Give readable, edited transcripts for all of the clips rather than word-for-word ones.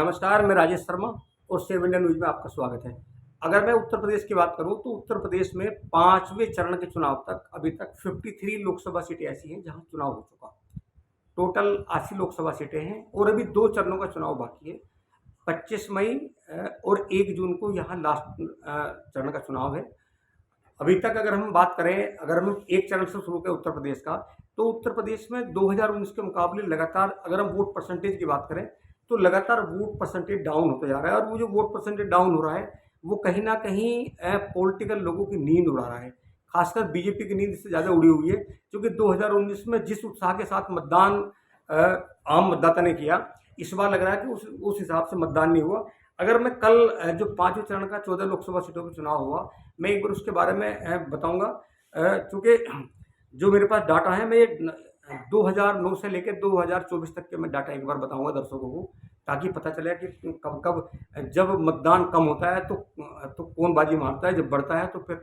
नमस्कार, मैं राजेश शर्मा और सेव इंडिया न्यूज़ में आपका स्वागत है। अगर मैं उत्तर प्रदेश की बात करूं तो उत्तर प्रदेश में 5वें चरण के चुनाव तक अभी तक 53 लोकसभा सीटें ऐसी हैं जहां चुनाव हो चुका। टोटल 80 लोकसभा सीटें हैं और अभी 2 चरणों का चुनाव बाकी है। 25 मई और 1 जून को यहाँ लास्ट चरण का चुनाव है। अभी तक अगर हम बात करें, अगर हम एक चरण से शुरू करें उत्तर प्रदेश का, तो उत्तर प्रदेश में 2019 के मुकाबले लगातार अगर हम वोट परसेंटेज की बात करें तो लगातार वोट परसेंटेज डाउन होता जा रहा है। और वो जो वोट परसेंटेज डाउन हो रहा है वो कहीं ना कहीं पॉलिटिकल लोगों की नींद उड़ा रहा है। खासकर बीजेपी की नींद इससे ज़्यादा उड़ी हुई है, क्योंकि 2019 में जिस उत्साह के साथ मतदान आम मतदाता ने किया, इस बार लग रहा है कि उस हिसाब से मतदान नहीं हुआ। अगर मैं कल जो 5वें चरण का 14 लोकसभा सीटों पर चुनाव हुआ, मैं एक बार उसके बारे में बताऊंगा, क्योंकि जो मेरे पास डाटा है, मैं 2009 से लेकर 2024 तक के मैं डाटा एक बार बताऊंगा दर्शकों को, ताकि पता चले कि कब कब जब मतदान कम होता है तो कौन बाजी मारता है, जब बढ़ता है तो फिर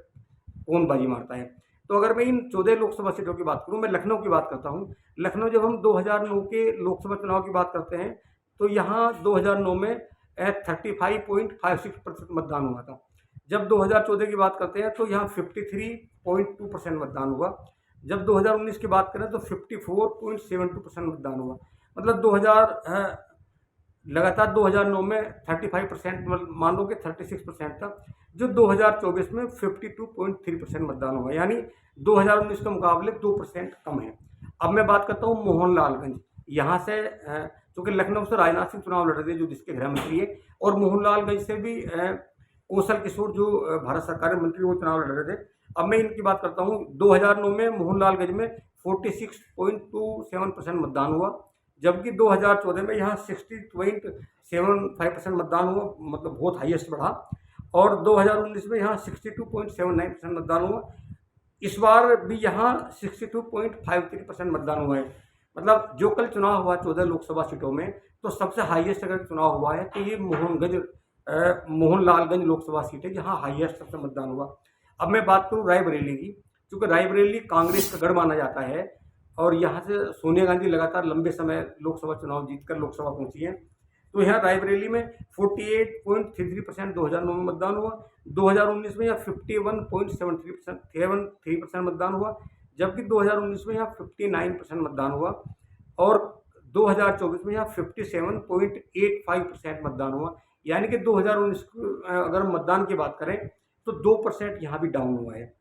कौन बाजी मारता है। तो अगर मैं इन 14 लोकसभा सीटों की बात करूं, मैं लखनऊ की बात करता हूं। लखनऊ जब हम 2009 के लोकसभा चुनाव की बात करते हैं तो यहाँ 2009 में 35.56% मतदान हुआ था। जब 2014 की बात करते हैं तो यहाँ 53.2% मतदान हुआ। जब 2019 की बात करें तो 54.72% मतदान हुआ। मतलब 2000 लगातार 2009 में 35%, मान लो कि 36% था, जो 2024 में 52.3% मतदान हुआ, यानी 2019 के मुकाबले 2% कम है। अब मैं बात करता हूँ मोहनलालगंज। यहाँ से क्योंकि लखनऊ से राजनाथ सिंह चुनाव लड़ रहे थे, जो जिसके गृह मंत्री है, और मोहनलालगंज से भी कौशल किशोर, जो भारत सरकार के मंत्री, वो चुनाव लड़ रहे थे। अब मैं इनकी बात करता हूँ। 2009 में मोहनलालगंज में 46.27% मतदान हुआ, जबकि 2014 में यहाँ 60.75% मतदान हुआ, मतलब बहुत हाईएस्ट बढ़ा। और 2019 में यहाँ 62.79% मतदान हुआ। इस बार भी यहाँ 62.53% मतदान हुआ है। मतलब जो कल चुनाव हुआ 14 लोकसभा सीटों में, तो सबसे हाईएस्ट अगर चुनाव हुआ है तो ये मोहनलालगंज लोकसभा सीट है, जहाँ हाईएस्ट सबसे मतदान हुआ। अब मैं बात करूँ रायबरेली की, क्योंकि रायबरेली कांग्रेस का गढ़ माना जाता है और यहाँ से सोनिया गांधी लगातार लंबे समय लोकसभा चुनाव जीतकर लोकसभा पहुंची हैं। तो यहाँ रायबरेली में 48.33% 2009 में मतदान हुआ। 2019 में यहाँ 51.73% मतदान हुआ, जबकि 2019 में यहाँ 59% मतदान हुआ। और 2024 में यहाँ 57.85% मतदान हुआ, यानी कि 2019 अगर हम मतदान की बात करें तो 2% यहाँ भी डाउन हुआ है।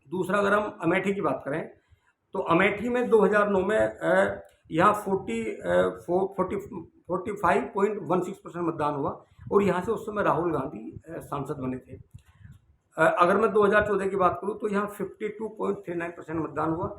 दूसरा, अगर हम अमेठी की बात करें तो अमेठी में 2009 में यहाँ 45.16% मतदान हुआ, और यहाँ से उस समय राहुल गांधी सांसद बने थे। अगर मैं 2014 की बात करूँ तो यहाँ 52.39% मतदान हुआ।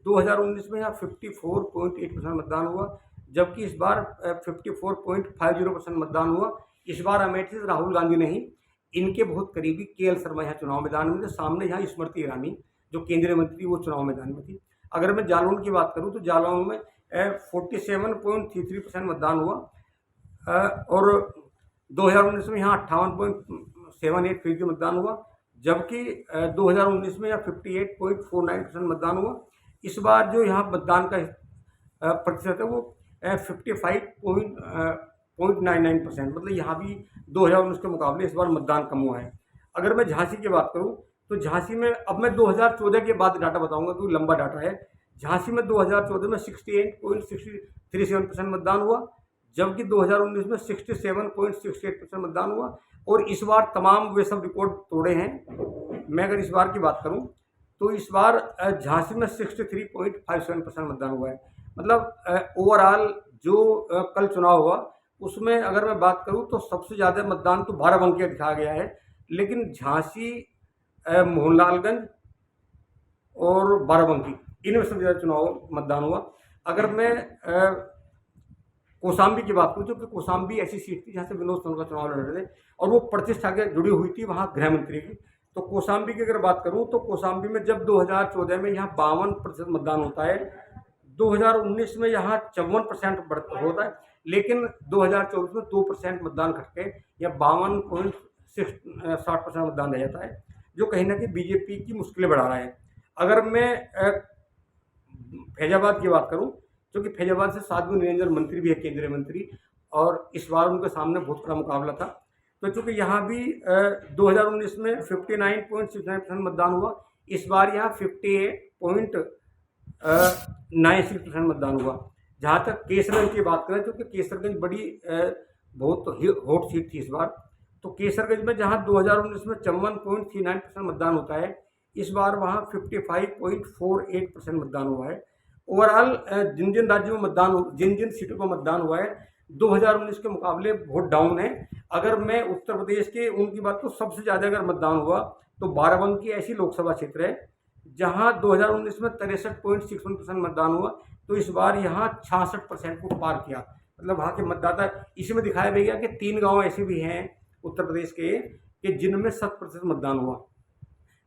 2019 में यहाँ 54.8% मतदान हुआ, जबकि इस बार 54.50% मतदान हुआ। इस बार अमेठी से राहुल गांधी नहीं, इनके बहुत करीबी KL शर्मा यहाँ चुनाव मैदान में थे। सामने यहाँ स्मृति ईरानी, जो केंद्रीय मंत्री, वो चुनाव मैदान में थी। अगर मैं जालौन की बात करूँ तो जालौन में 47.33% मतदान हुआ, और 2019 में यहाँ 58.78% मतदान हुआ, जबकि 2019 में यहाँ 58.49% मतदान हुआ। इस बार जो यहाँ मतदान का प्रतिशत है वो 55.99%, मतलब यहाँ भी 2019 के मुकाबले इस बार मतदान कम हुआ है। अगर मैं झांसी की बात करूँ तो झांसी में, अब मैं 2014 के बाद डाटा बताऊंगा क्योंकि लंबा डाटा है। झांसी में 2014 में 68.37% मतदान हुआ, जबकि 2019 में 67.68% मतदान हुआ। और इस बार तमाम वे सब रिकॉर्ड तोड़े हैं। मैं अगर इस बार की बात करूं तो इस बार झांसी में 63.57% मतदान हुआ है। मतलब ओवरऑल जो कल चुनाव हुआ उसमें अगर मैं बात करूं तो सबसे ज़्यादा मतदान तो बाराबंकी दिखाया गया है, लेकिन झांसी, मोहनलालगंज और बाराबंकी, इनमें सबसे ज़्यादा चुनाव मतदान हुआ। अगर मैं कौशाम्बी की बात करूँ, क्योंकि कौशाम्बी ऐसी सीट थी जहाँ से विनोद सोनल का चुनाव लड़ रहे थे और वो प्रतिष्ठा के जुड़ी हुई थी वहाँ गृह मंत्री की। तो कौशाम्बी की अगर बात करूँ तो कौशाम्बी में जब 2014 में यहाँ 52% मतदान होता है, 2019 में यहाँ 54% होता है, लेकिन 2024 में 2% मतदान घट के या 52.60% मतदान रह जाता है, जो कहीं ना कहीं बीजेपी की मुश्किलें बढ़ा रहा है। अगर मैं फैजाबाद की बात करूं, क्योंकि फैजाबाद से साध्वी निरंजन मंत्री भी है, केंद्रीय मंत्री, और इस बार उनके सामने बहुत बड़ा मुकाबला था। तो चूँकि यहाँ भी 2019 में 59.69% मतदान हुआ, इस बार यहाँ 58.96% मतदान हुआ। जहाँ तक केसरगंज की बात करें, क्योंकि केसरगंज बड़ी बहुत हॉट सीट थी इस बार, तो केसरगंज में जहाँ 2019 में 54.39% मतदान होता है, इस बार वहाँ 55.48% मतदान हुआ है। ओवरऑल जिन जिन राज्यों में जिन जिन सीटों पर मतदान हुआ है 2019 के मुकाबले बहुत डाउन है। अगर मैं उत्तर प्रदेश के उनकी बात, तो सबसे ज़्यादा अगर मतदान हुआ तो बाराबंकी ऐसी लोकसभा क्षेत्र है जहां 2019 में 63.61% मतदान हुआ, तो इस बार यहाँ 66% को पार किया। मतलब वहाँ के मतदाता, इसमें दिखाया गया कि 3 गांव ऐसे भी हैं उत्तर प्रदेश के कि जिनमें 100% मतदान हुआ।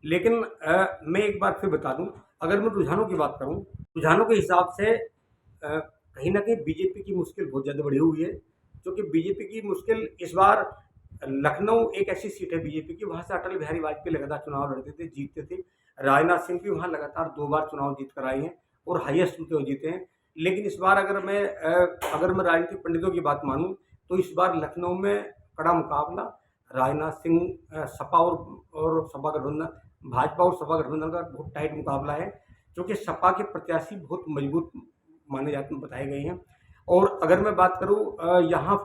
लेकिन मैं एक बार फिर बता दूं, अगर मैं रुझानों की बात करूं, रुझानों के हिसाब से कहीं ना कहीं बीजेपी की मुश्किल बहुत ज़्यादा बढ़ी हुई है, क्योंकि बीजेपी की मुश्किल इस बार, लखनऊ एक ऐसी सीट है बीजेपी की, वहाँ से अटल बिहारी वाजपेयी लगातार चुनाव लड़ते थे, जीतते थे। राजनाथ सिंह भी वहाँ लगातार 2 बार चुनाव जीत कर आए हैं और हाईएस्ट उनके जीते हैं। लेकिन इस बार अगर मैं राजनीतिक पंडितों की बात मानूं तो इस बार लखनऊ में कड़ा मुकाबला राजनाथ सिंह, सपा और सपा गठबंधन, भाजपा और सपा गठबंधन का बहुत टाइट मुकाबला है, क्योंकि सपा के प्रत्याशी बहुत मजबूत माने जाते बताए गए हैं। और अगर मैं बात करूं यहाँ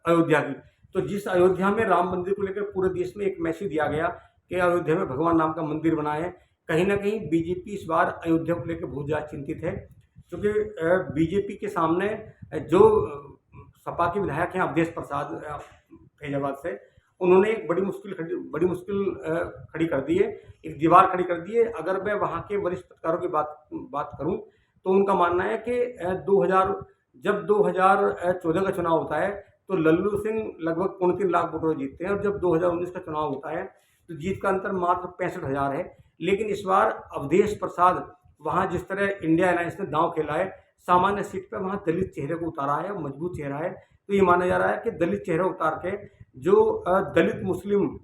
अयोध्या की, तो जिस अयोध्या में राम मंदिर को लेकर पूरे देश में एक मैसेज दिया गया कि अयोध्या में भगवान राम का मंदिर बना है, कहीं ना कहीं बीजेपी इस बार अयोध्या को लेकर बहुत ज़्यादा चिंतित है, क्योंकि बीजेपी के सामने जो सपा के विधायक हैं अवधेश प्रसाद फैजाबाद से, उन्होंने एक बड़ी मुश्किल खड़ी कर दी है, एक दीवार खड़ी कर दी है। अगर मैं वहाँ के वरिष्ठ पत्रकारों की बात करूँ तो उनका मानना है कि 2014 का चुनाव होता है तो लल्लू सिंह लगभग 3.25 लाख वोटों से जीतते हैं, और जब 2019 का चुनाव होता है तो जीत का अंतर मात्र 65,000 है। लेकिन इस बार अवधेश प्रसाद वहाँ जिस तरह इंडिया अलायंस ने दांव खेला है, सामान्य सीट पर वहाँ दलित चेहरे को उतारा है, मजबूत चेहरा है, तो ये माना जा रहा है कि दलित चेहरा उतार के जो दलित मुस्लिम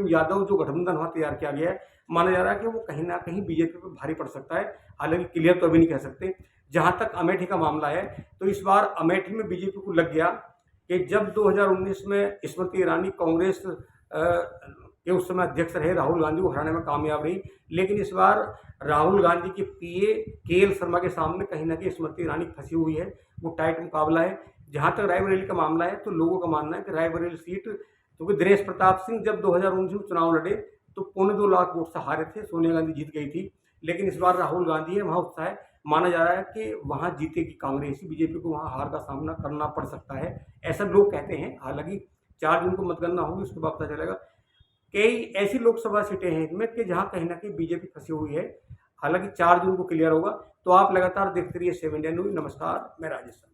यादव जो गठबंधन वहाँ तैयार किया गया है, माना जा रहा है कि वो कहीं ना कहीं बीजेपी पर भारी पड़ सकता है। हालांकि क्लियर तो अभी नहीं कह सकते। जहाँ तक अमेठी का मामला है, तो इस बार अमेठी में बीजेपी को लग गया कि जब 2019 में स्मृति ईरानी कांग्रेस के उस समय अध्यक्ष रहे, राहुल गांधी को हराने में कामयाब रही, लेकिन इस बार राहुल गांधी के पीए के.एल. शर्मा के सामने कहीं ना कहीं स्मृति ईरानी फंसी हुई है, वो टाइट मुकाबला है। जहाँ तक रायबरेली का मामला है, तो लोगों का मानना है कि रायबरेली सीट, क्योंकि दिनेश प्रताप सिंह जब 2019 में चुनाव लड़े तो 2.25 लाख वोट से हारे थे, सोनिया गांधी जीत गई थी। लेकिन इस बार राहुल गांधी है, वहाँ उत्साह है, माना जा रहा है कि वहाँ जीतेगी कांग्रेस, बीजेपी को वहाँ हार का सामना करना पड़ सकता है, ऐसा लोग कहते हैं। हालांकि 4 जून को मतगणना होगी, उसके बाद पता चलेगा। कई ऐसी लोकसभा सीटें हैं इनमें कि जहाँ कहीं ना कहीं बीजेपी फंसी हुई है। हालांकि 4 जून को क्लियर होगा। तो आप लगातार देखते रहिए 7 इंडिया न्यूज। नमस्कार, मैं राजेश।